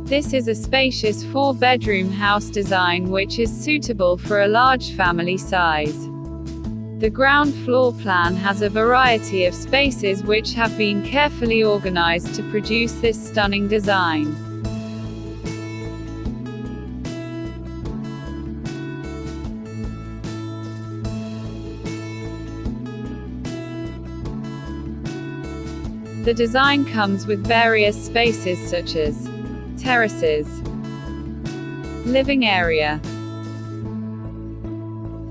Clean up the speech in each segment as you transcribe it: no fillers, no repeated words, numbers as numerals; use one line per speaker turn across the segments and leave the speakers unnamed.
This is a spacious 4-bedroom house design which is suitable for a large family size. The ground floor plan has a variety of spaces which have been carefully organized to produce this stunning design. The design comes with various spaces such as terraces, living area,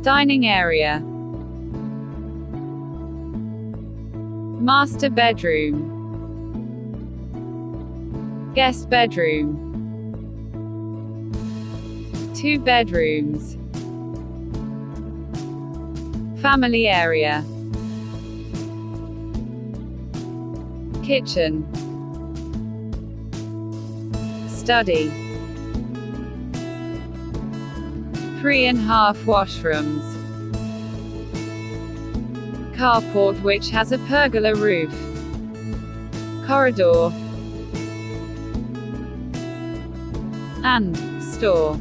dining area, master bedroom, guest bedroom, 2 bedrooms, family area, kitchen, study, 3.5 washrooms, carport which has a pergola roof, corridor, and store.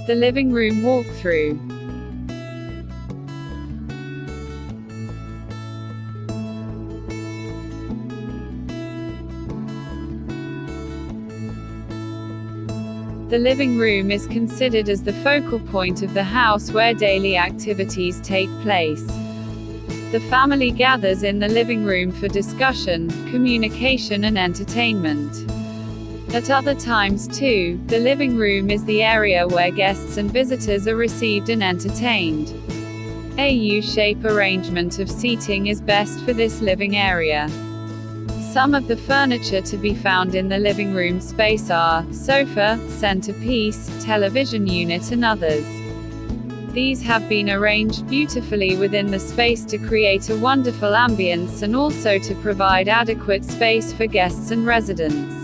The living room walkthrough. The living room is considered as the focal point of the house where daily activities take place. The family gathers in the living room for discussion, communication and entertainment. At other times too, the living room is the area where guests and visitors are received and entertained. A U-shape arrangement of seating is best for this living area. Some of the furniture to be found in the living room space are sofa, centerpiece, television unit and others. These have been arranged beautifully within the space to create a wonderful ambience and also to provide adequate space for guests and residents.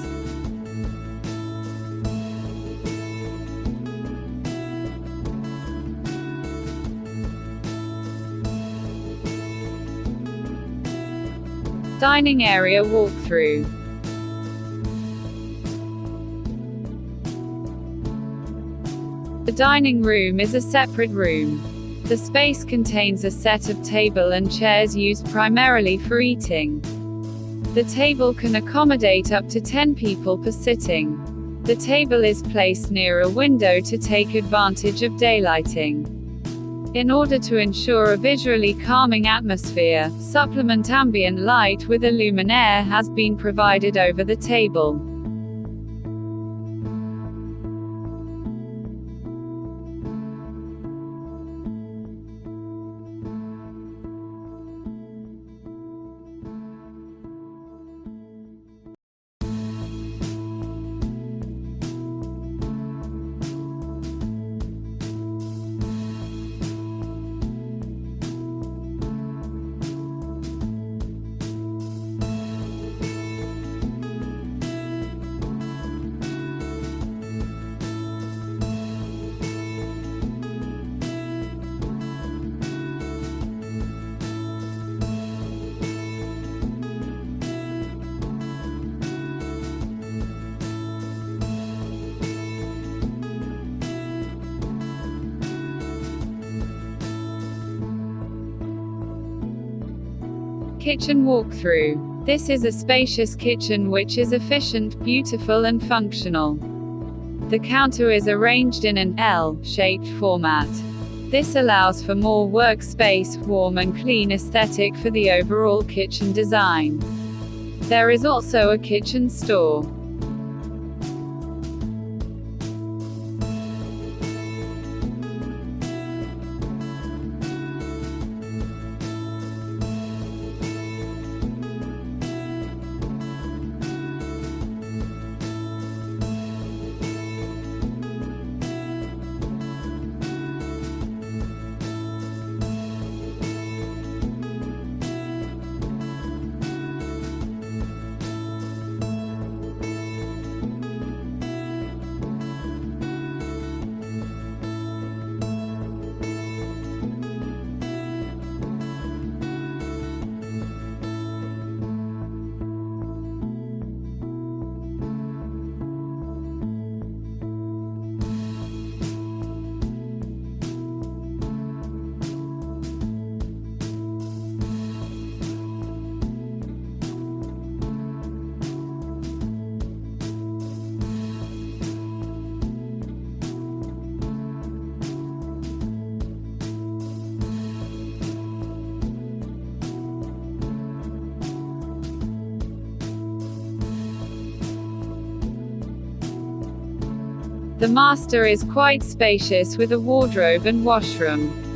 Dining area walkthrough. The dining room is a separate room. The space contains a set of table and chairs used primarily for eating. The table can accommodate up to 10 people per sitting. The table is placed near a window to take advantage of daylighting. In order to ensure a visually calming atmosphere, supplement ambient light with a luminaire has been provided over the table. kitchen walkthrough. This is a spacious kitchen which is efficient, beautiful and functional. The counter is arranged in an L-shaped format. This allows for more workspace, warm and clean aesthetic for the overall kitchen design. There is also a kitchen store. The master is quite spacious with a wardrobe and washroom.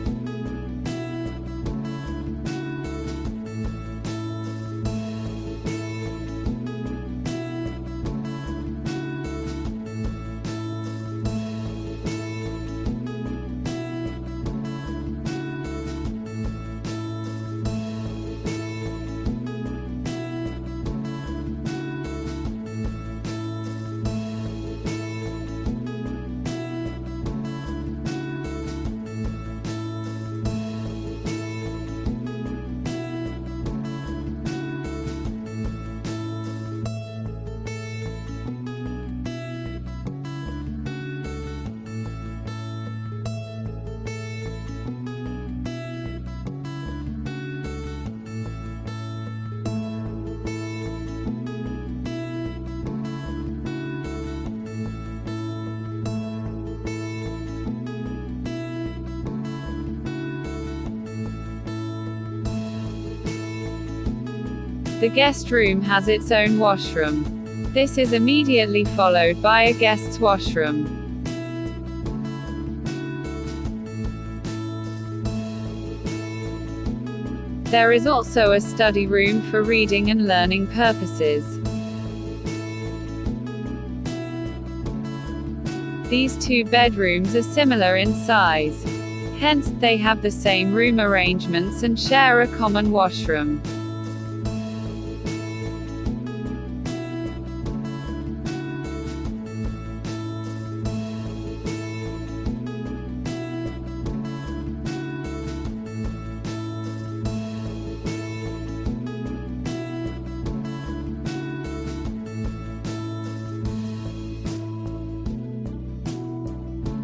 The guest room has its own washroom. This is immediately followed by a guest's washroom. There is also a study room for reading and learning purposes. These two bedrooms are similar in size. Hence, they have the same room arrangements and share a common washroom.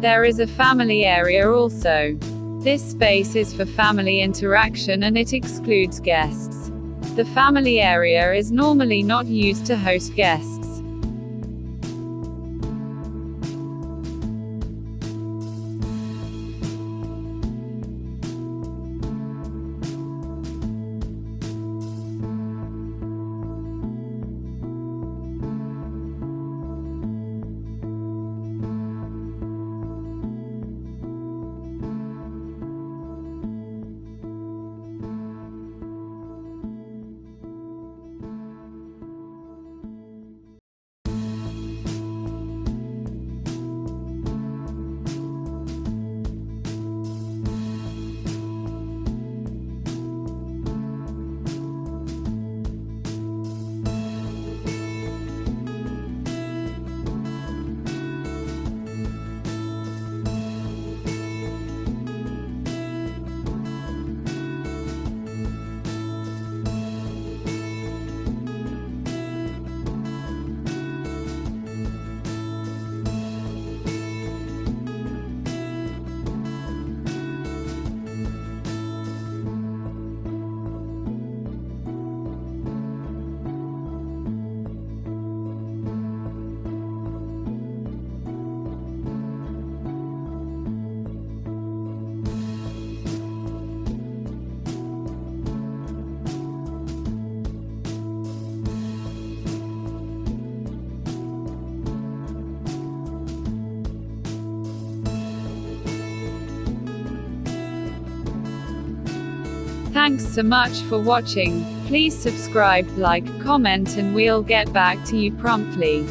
There is a family area also. This space is for family interaction and it excludes guests. The family area is normally not used to host guests. Thanks so much for watching. Please subscribe, like, comment and we'll get back to you promptly.